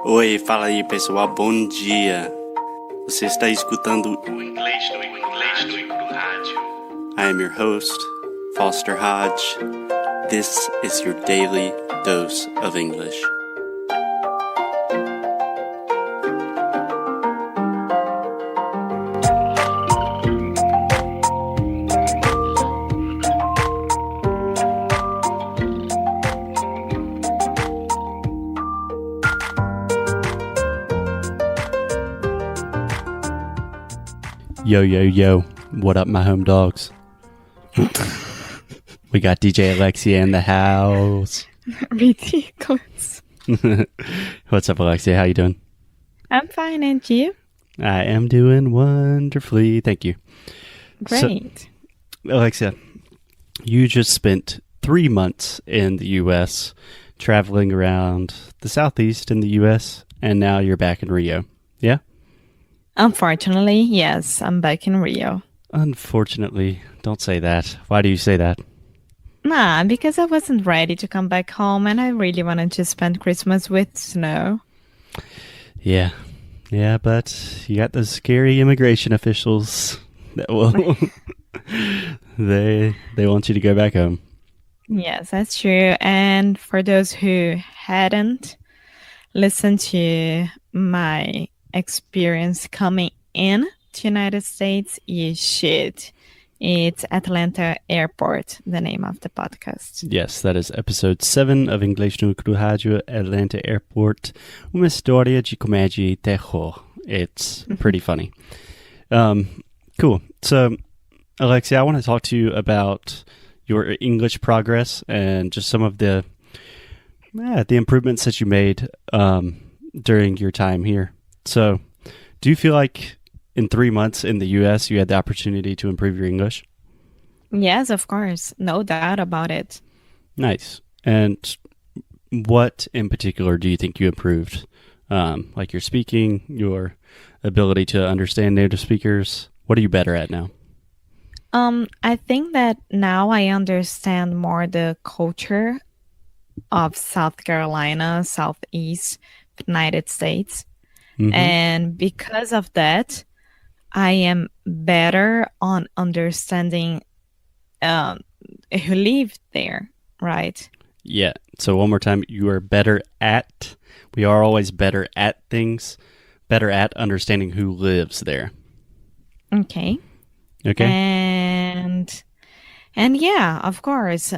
Oi, fala aí pessoal, bom dia. Você está escutando o Inglês do Rádio. I am your host, Foster Hodge. This is your daily dose of English. Yo, yo, yo. What up, my home dogs? We got DJ Alexia in the house. Ridiculous. What's up, Alexia? How you doing? I'm fine, and you? I am doing wonderfully. Thank you. Great. So, Alexia, you just spent 3 months in the U.S., traveling around the Southeast in the U.S., and now you're back in Rio. Yeah? Unfortunately, yes, I'm back in Rio. Unfortunately, don't say that. Why do you say that? Nah, because I wasn't ready to come back home and I really wanted to spend Christmas with snow. Yeah, but you got those scary immigration officials that will... they want you to go back home. Yes, that's true. And for those who hadn't listened to my experience coming in to United States, you should. It's Atlanta Airport, the name of the podcast. Yes, that is episode 7 of Inglês no Rádio, Atlanta Airport. Uma história de comédia e terror. It's pretty funny. Cool. So, Alexia, I want to talk to you about your English progress and just some of the improvements that you made during your time here. So, do you feel like in 3 months in the U.S. you had the opportunity to improve your English? Yes, of course. No doubt about it. Nice. And what in particular do you think you improved? Like your speaking, your ability to understand native speakers? What are you better at now? I think that now I understand more the culture of South Carolina, Southeast United States. Mm-hmm. And because of that, I am better on understanding who live there, right? Yeah. So one more time, you are better at, we are always better at things, better at understanding who lives there. Okay. And yeah, of course,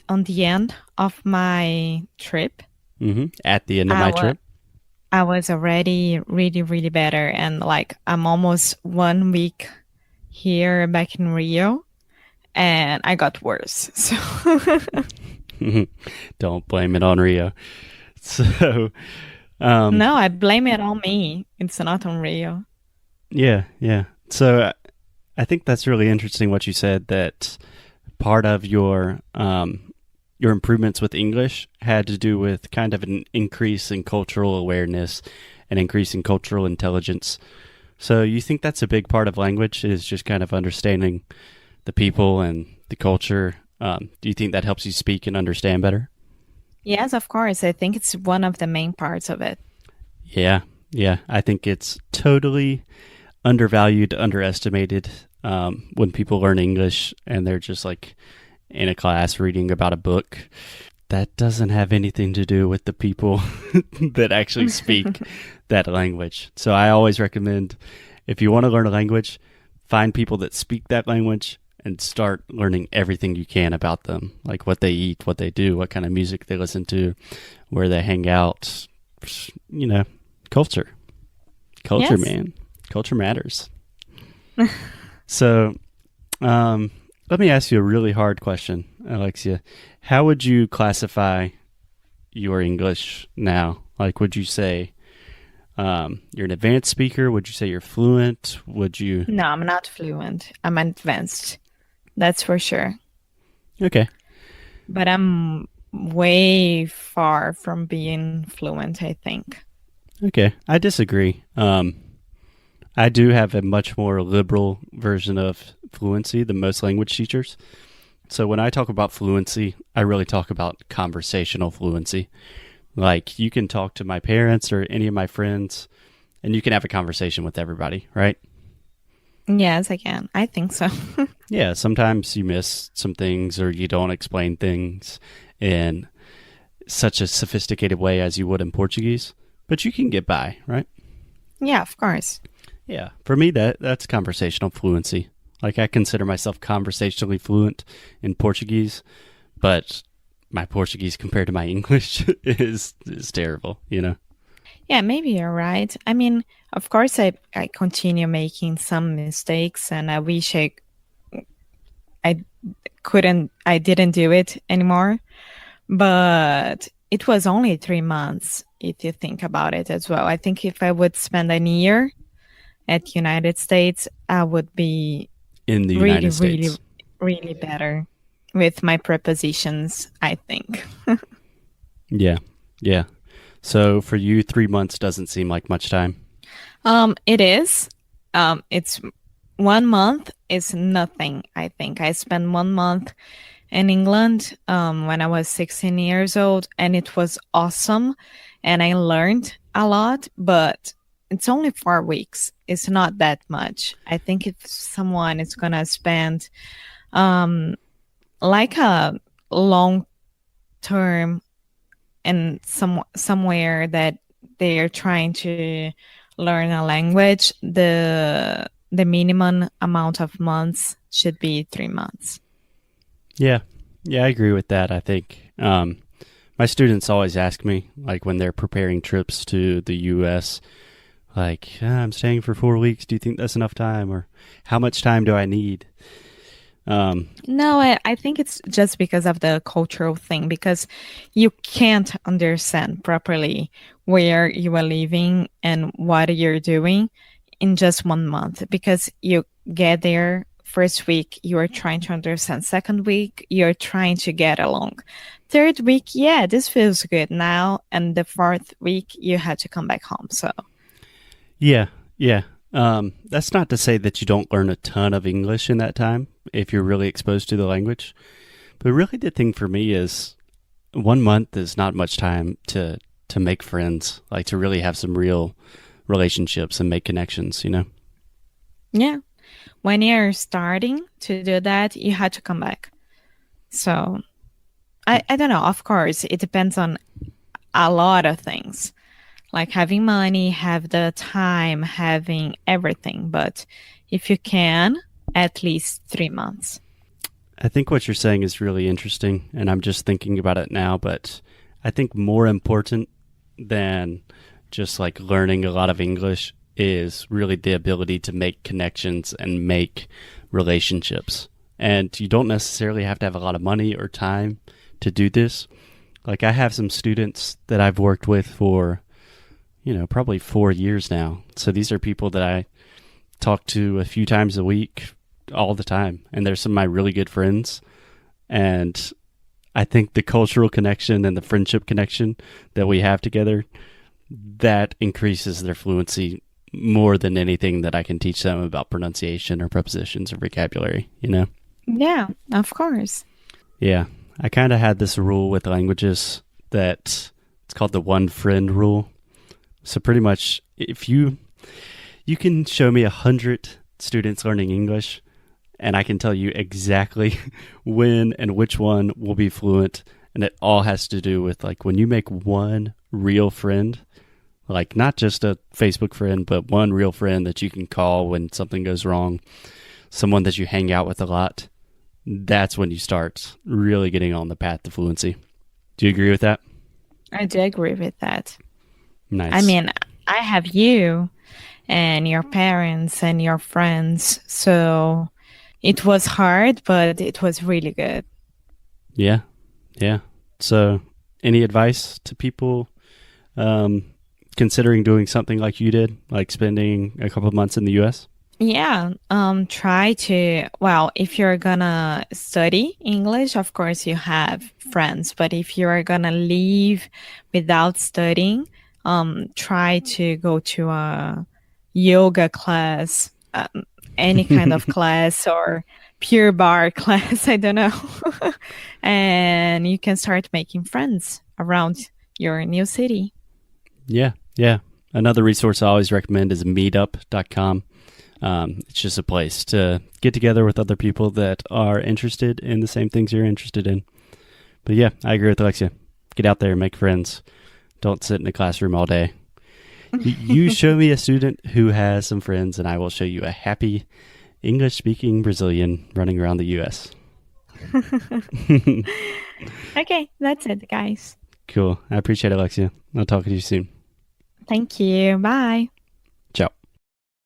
on the end of my trip. Mm-hmm. At the end of my trip. I was already really, really better. And I'm almost 1 week here back in Rio and I got worse. So don't blame it on Rio. So, no, I blame it on me. It's not on Rio. Yeah. So I think that's really interesting what you said, that part of your improvements with English had to do with kind of an increase in cultural awareness and increase in cultural intelligence. So you think that's a big part of language, is just kind of understanding the people and the culture? Do you think that helps you speak and understand better? Yes, of course. I think it's one of the main parts of it. Yeah. I think it's totally undervalued, underestimated when people learn English and they're just like in a class reading about a book. That doesn't have anything to do with the people that actually speak that language. So I always recommend, if you want to learn a language, find people that speak that language and start learning everything you can about them, like what they eat, what they do, what kind of music they listen to, where they hang out, culture. Culture, yes. Man. Culture matters. So, let me ask you a really hard question, Alexia. How would you classify your English now? Like, would you say you're an advanced speaker? Would you say you're fluent? Would you... No, I'm not fluent. I'm advanced. That's for sure. Okay. But I'm way far from being fluent, I think. Okay. I disagree. I do have a much more liberal version of fluency than most language teachers. So when I talk about fluency, I really talk about conversational fluency. Like, you can talk to my parents or any of my friends, and you can have a conversation with everybody, right? Yes, I can. I think so. Yeah, sometimes you miss some things or you don't explain things in such a sophisticated way as you would in Portuguese, but you can get by, right? Yeah, of course. Yeah, for me, that's conversational fluency. Like, I consider myself conversationally fluent in Portuguese, but my Portuguese compared to my English is terrible, you know? Yeah, maybe you're right. I mean, of course, I continue making some mistakes, and I wish I I didn't do it anymore. But it was only 3 months, if you think about it as well. I think if I would spend a year at United States, I would be In the really, United States. really, really better with my prepositions, I think. Yeah, yeah. So for you, 3 months doesn't seem like much time. It is. It's 1 month is nothing, I think. I spent 1 month in England when I was 16 years old, and it was awesome. And I learned a lot, but it's only 4 weeks. It's not that much. I think if someone is going to spend like a long term in somewhere that they are trying to learn a language, the minimum amount of months should be 3 months. Yeah, I agree with that. I think my students always ask me, like when they're preparing trips to the U.S., like, I'm staying for 4 weeks. Do you think that's enough time? Or how much time do I need? No, I think it's just because of the cultural thing, because you can't understand properly where you are living and what you're doing in just 1 month, because you get there. First week, you are trying to understand. Second week, you're trying to get along. Third week, yeah, this feels good now. And the fourth week, you had to come back home. So, Yeah. That's not to say that you don't learn a ton of English in that time if you're really exposed to the language. But really the thing for me is 1 month is not much time to make friends, like to really have some real relationships and make connections, you know? yeah, when you're starting to do that, you had to come back. So, I don't know. Of course, it depends on a lot of things, like having money, have the time, having everything. But if you can, at least 3 months. I think what you're saying is really interesting, and I'm just thinking about it now, but I think more important than just like learning a lot of English is really the ability to make connections and make relationships. And you don't necessarily have to have a lot of money or time to do this. Like, I have some students that I've worked with for, probably 4 years now. So these are people that I talk to a few times a week, all the time. And they're some of my really good friends. And I think the cultural connection and the friendship connection that we have together, that increases their fluency more than anything that I can teach them about pronunciation or prepositions or vocabulary, Yeah, of course. Yeah. I kind of had this rule with languages that it's called the one friend rule. So pretty much if you can show me 100 students learning English and I can tell you exactly when and which one will be fluent. And it all has to do with like when you make one real friend, like not just a Facebook friend, but one real friend that you can call when something goes wrong, someone that you hang out with a lot. That's when you start really getting on the path to fluency. Do you agree with that? I do agree with that. Nice. I mean, I have you and your parents and your friends, so it was hard, but it was really good. Yeah. So any advice to people considering doing something like you did, like spending a couple of months in the U.S.? Yeah, try to, well, if you're gonna study English, of course you have friends, but if you're gonna leave without studying, try to go to a yoga class, any kind of class, or pure bar class, I don't know. And you can start making friends around your new city. Yeah. Another resource I always recommend is meetup.com. It's just a place to get together with other people that are interested in the same things you're interested in. But yeah, I agree with Alexia. Get out there and make friends. Don't sit in a classroom all day. You show me a student who has some friends, and I will show you a happy English-speaking Brazilian running around the U.S. Okay, that's it, guys. Cool. I appreciate it, Alexia. I'll talk to you soon. Thank you. Bye.